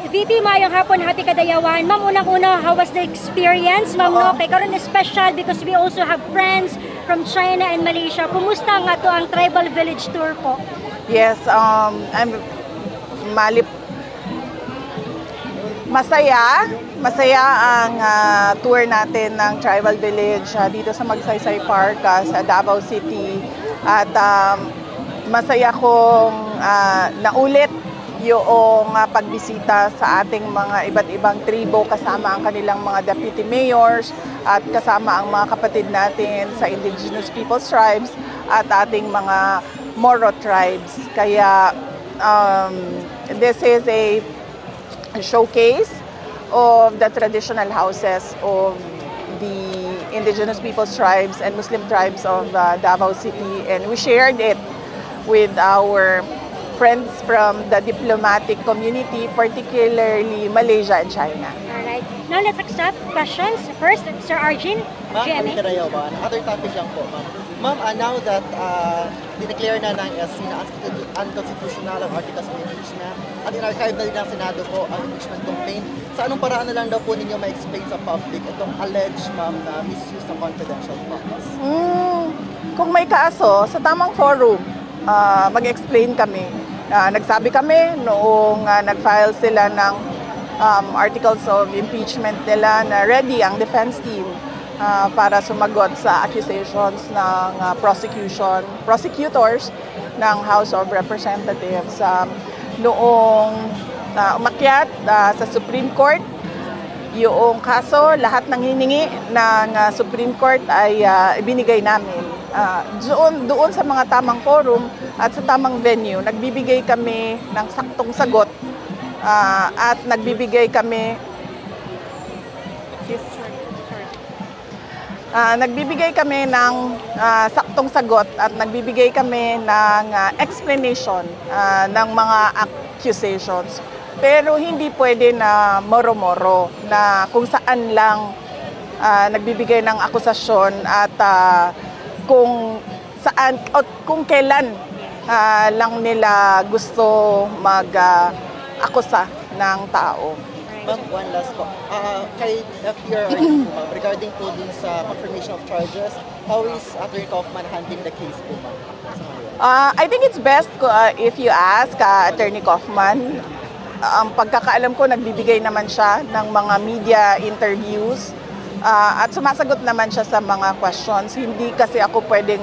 VP, maayong hapon, happy kadayawan. Ma'am, unang-una, how was the experience? Ma'am, no, kay karon is special because we also have friends from China and Malaysia. Kumusta nga to ang Tribal Village Tour po? Yes, masaya ang tour natin ng Tribal Village dito sa Magsaysay Park sa Davao City. At masaya kong naulit yung pagbisita sa ating mga iba't ibang tribo kasama ang kanilang mga deputy mayors at kasama ang mga kapatid natin sa Indigenous Peoples Tribes at ating mga Moro tribes. Kaya this is a showcase of the traditional houses of the Indigenous Peoples Tribes and Muslim tribes of Davao City, and we shared it with our friends from the diplomatic community, particularly Malaysia and China. Alright. Now let's accept questions. First, Sir Arjun, GMA. Ma'am, other topic lang po, ma'am. Ma'am, now that dineclare na ng SC na unconstitutional ang articles of impeachment at in-archive na din ng Senado po ang impeachment complaint, sa anong paraan na lang daw po ninyo ma-explain sa public itong alleged, ma'am, na misuse ng confidential funds? Kung may kaso, sa tamang forum, mag-explain kami. Nagsabi kami noong nag-file sila ng articles of impeachment nila na ready ang defense team para sumagot sa accusations ng prosecutors ng House of Representatives. Noong umakyat sa Supreme Court, yung kaso, lahat ng hiningi ng Supreme Court ay ibinigay namin. Doon sa mga tamang forum at sa tamang venue, nagbibigay kami ng saktong sagot at nagbibigay kami ng saktong sagot at nagbibigay kami ng explanation ng mga accusations. Pero hindi pwede na moro-moro na kung saan lang nagbibigay ng akusasyon at kung saan o kung kailan lang nila gusto mag-akusa ng tao. Ma'am, one last po. Kay FPRI, ma'am, regarding po dun sa confirmation of charges, how is Attorney Kaufman handling the case po, ma'am? I think it's best if you ask Attorney Kaufman. Ang pagkakaalam ko, nagbibigay naman siya ng mga media interviews at sumasagot naman siya sa mga questions. Hindi kasi ako pwedeng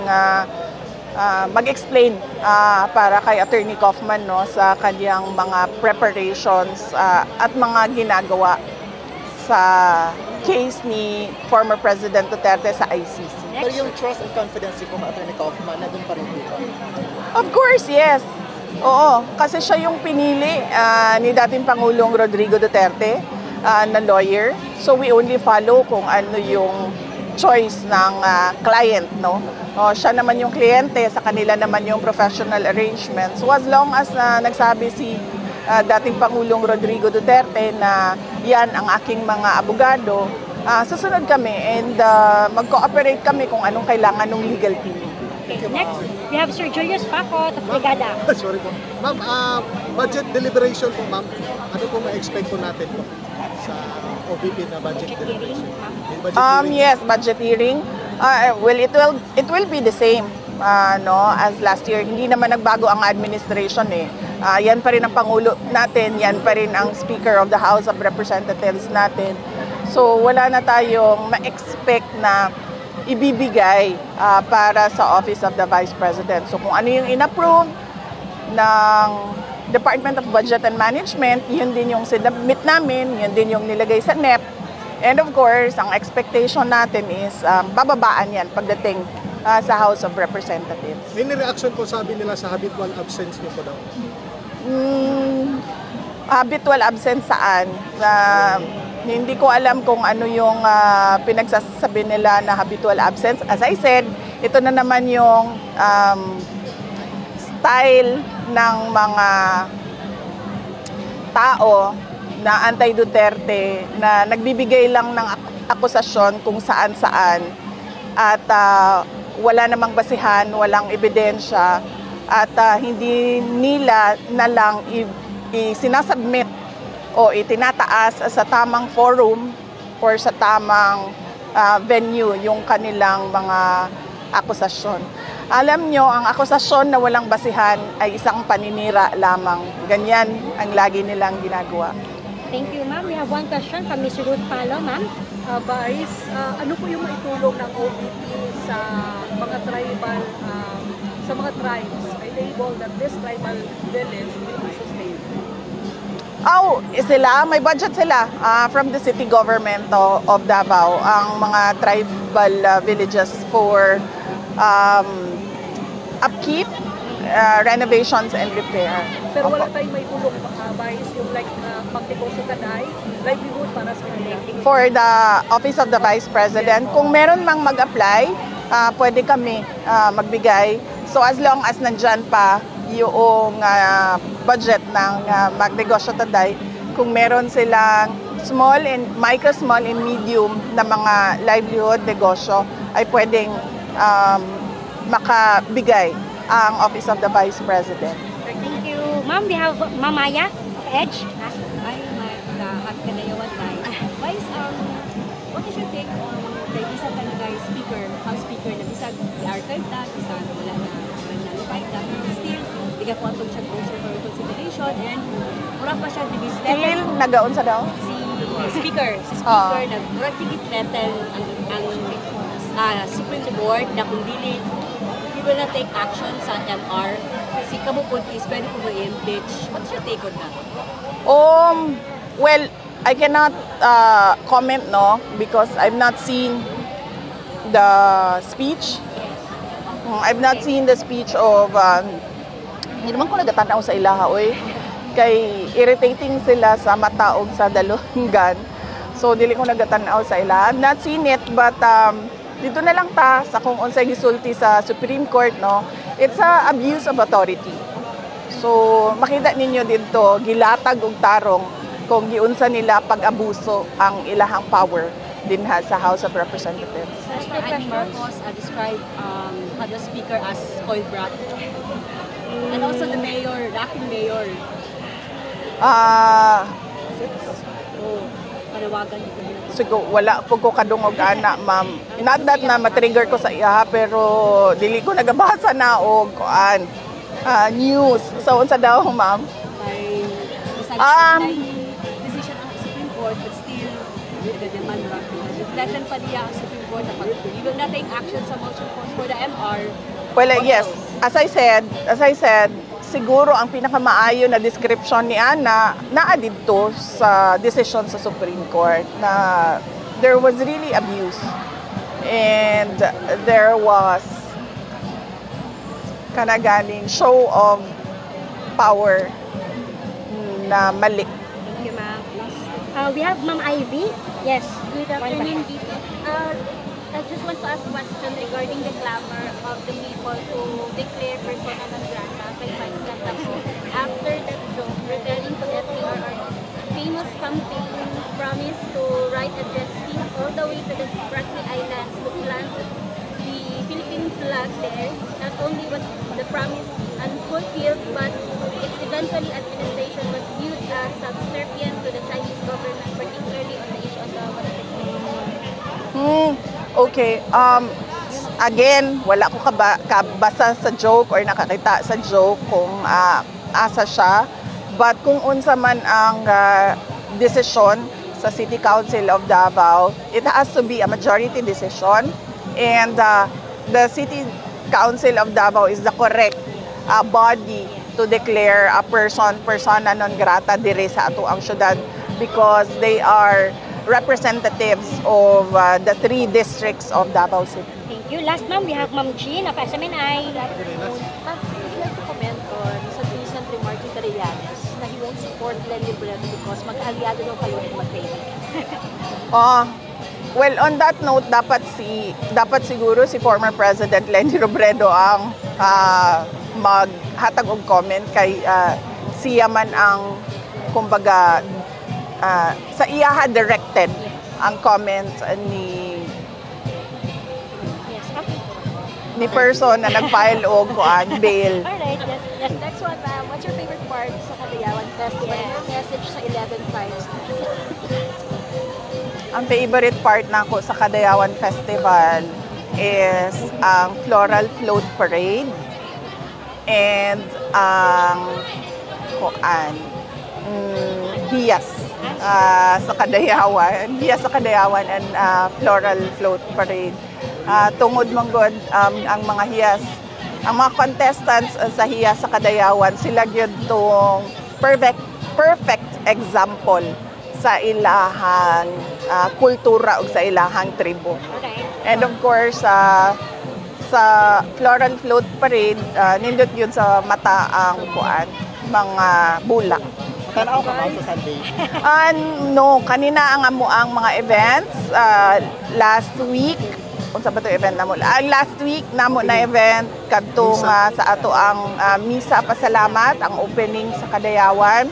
mag-explain para kay Attorney Kaufman, no, sa kanyang mga preparations at mga ginagawa sa case ni former President Duterte sa ICC. Pero yung trust and confidence po, Attorney Kaufman, nandun pa rin po. Of course, yes. Oo, kasi siya yung pinili ni dating Pangulong Rodrigo Duterte na lawyer. So we only follow kung ano yung choice ng client, no? Siya naman yung kliyente, sa kanila naman yung professional arrangements. So as long as nagsabi si dating Pangulong Rodrigo Duterte na yan ang aking mga abogado, susunod kami and mag-cooperate kami kung anong kailangan ng legal team. Okay, next, we have Sir Julius Paco of Brigada. Sorry po. Ma'am, budget deliberation po, ma'am. Ano po ma-expect po natin po sa OVP na budget deliberation? Yes, budget hearing. Well, it will be the same no, as last year. Hindi naman nagbago ang administration eh. Yan pa rin ang Pangulo natin, yan pa rin ang Speaker of the House of Representatives natin. So wala na tayong ma-expect na ibibigay para sa Office of the Vice President. So kung ano yung in-approve ng Department of Budget and Management, yun din yung sinabmit namin, yun din yung nilagay sa NEP. And of course, ang expectation natin is bababaan yan pagdating sa House of Representatives. May reaction po sabi nila sa habitual absence niyo po daw? Habitual absence saan? Hindi ko alam kung ano yung pinagsasabi nila na habitual absence. As I said, ito na naman yung style ng mga tao na anti-Duterte na nagbibigay lang ng akusasyon kung saan-saan at wala namang basihan, walang ebidensya at hindi nila na lang sinasubmit o itinataas sa tamang forum or sa tamang venue yung kanilang mga akusasyon. Alam nyo, ang akusasyon na walang basihan ay isang paninira lamang. Ganyan ang lagi nilang ginagawa. Thank you, ma'am. We have one question from Ms. Ruth Palo, ma'am. Vice, ano po yung maitulong ng OVP sa mga tribal, sa mga tribes? Enable that this tribal village will be sustained. Sila, may budget sila from the city government of Davao, ang mga tribal villages for upkeep, renovations, and repair. Pero wala tayong maitulong, Vice, yung like pag-negosyo kaday, livelihood para sa kanila. For the Office of the Vice President, kung meron mang mag-apply, pwede kami magbigay. So as long as nandyan pa yung budget ng magnegosyo taday, kung meron silang micro, small, and medium na mga livelihood negosyo, ay pwedeng makabigay ang Office of the Vice President. Thank you. Ma'am, we have Mamaya of EDGE. Ay, Kadayawan tayo. Vice, what is your take on the isa talaga speaker, House Speaker, na bisag i-archive na, bisag wala na na-revive na, pero still, di ka po ang siya closer for consideration, and mura pa siya Still, nagaon sa daw? si Speaker, mura tigit-threaten ang Supreme Court na kung dili, he will not take action sa MR, si Kamupuntis, pwede po ba i-impeach? What's your take on that? Well, I cannot comment, no, because I've not seen the speech. I've not seen the speech of, hindi naman ko nagatanaw sa ilaha, oy. Kay irritating sila sa mata o sa dalungan. So, dili ko nagatanaw sa ilaha. I've not seen it, but dito na lang ta sa kung unsay gisulti sa Supreme Court, no, it's a abuse of authority. So, makita ninyo dito, gilatag og tarong kung giunsa nila pag-abuso ang ilahang power din sa House of Representatives. Annie Marcos described the speaker as spoiled brat. And also the mayor, the acting mayor. Panawagan dito. Siguro, wala po ko kadungog ana, ma'am. Not that na matrigger ko sa iya, pero dili ko nagabasa na og news. So, unsa daw, ma'am? By decision ng Supreme Court, but still, the demand threaten pa niya ang Supreme Court na pag you will not take action sa motion for the MR. Well, yes. As I said, siguro ang pinakamaayo na description ni Ana naa dito sa decision sa Supreme Court na there was really abuse and there was kanaganing show of power na mali. Thank you, ma'am. We have Ma'am Ivy. Yes. Good afternoon, VP. I just want to ask a question regarding the clamor of the people to declare persona non grata kay Vice Ganda po. After that joke, referring to FDRR's famous campaign promise to ride a jet ski all the way to the Spratly Islands to plant the Philippine flag there. Not only was the promise unfulfilled, but its eventually administration was viewed as subservient to the Chinese government, particularly on the issue of the West Philippines. Okay. Again, wala ko kabasa sa joke or nakakita sa joke kung asa siya. But kung unsa man ang decision sa City Council of Davao, it has to be a majority decision. And the City Council of Davao is the correct body to declare a persona non grata dire sa ato ang syudad because they are representatives of the 3 districts of Davao City. Thank you. Last, ma'am, we have Ma'am Jean of SMNI. Would you like to comment on sa recent remark ni Trillanes na he won't support Lenny Robredo because mag-aliado daw kayo at mag-training? Well, on that note, dapat siguro si former President Lenny Robredo ang maghatag og comment kay siya man ang kumbaga sa iyaha directed ang comments ni person na nag-file og kuan bail. Alright, yes, yes. Next one, ma'am. What's your favorite part sa Kadayawan Festival? Your message sa 11 tribes? Ang favorite part nako sa Kadayawan Festival is ang Floral Float Parade and ang kuan hiyas sa Kadayawan. Hiyas sa Kadayawan and Floral Float Parade. Tungod manggod ang mga hiyas. Ang mga contestants sa hiyas sa Kadayawan, sila gyud tong perfect example sa ilahang kultura ug sa ilahang tribo. And of course, sa Floral Float Parade, nindot yun sa mata ang kuan, mga bulak. Tanaw ka ma'am sa Sunday. No, kanina ang amo ang mga events last week. Unsa ba 'to event namo? Last week namo na event kadtong sa ato ang misa pasalamat, ang opening sa Kadayawan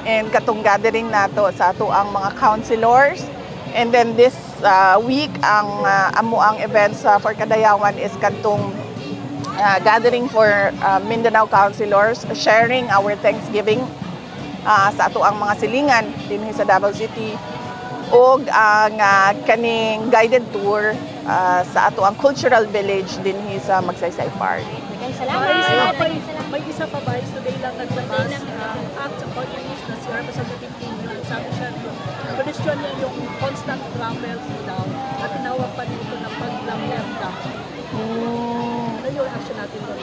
and katong gathering nato sa ato ang mga councilors. And then this week ang amo ang events for Kadayawan is kadtong gathering for Mindanao councilors, sharing our Thanksgiving sa ato ang mga silingan dinhi sa Davao City og ang kaning guided tour sa ato ang cultural village dinhi sa Magsaysay Park. Salamat. May isa pa ba? Today lang naglabas act sa communist na si Representative Tinyo. Sabi siya question niya yung constant travels daw at tinawag pa dito na paglamlerda. Ano yung action natin doon?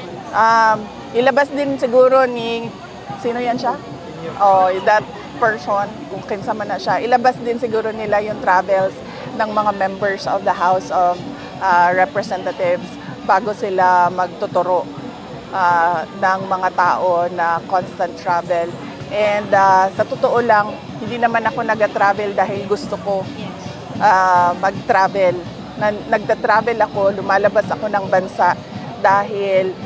Ilabas din siguro ni sino yan siya? Oh, that person, kung kinsa man na siya, ilabas din siguro nila yung travels ng mga members of the House of Representatives bago sila magtuturo ng mga tao na constant travel. And sa totoo lang, hindi naman ako nag-travel dahil gusto ko mag-travel. Nagda-travel ako, lumalabas ako ng bansa dahil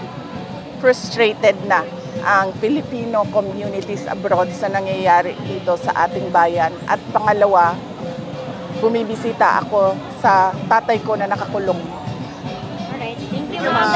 frustrated na ang Filipino communities abroad sa nangyayari dito sa ating bayan. At pangalawa, bumibisita ako sa tatay ko na nakakulong. Alright, thank you, ma'am.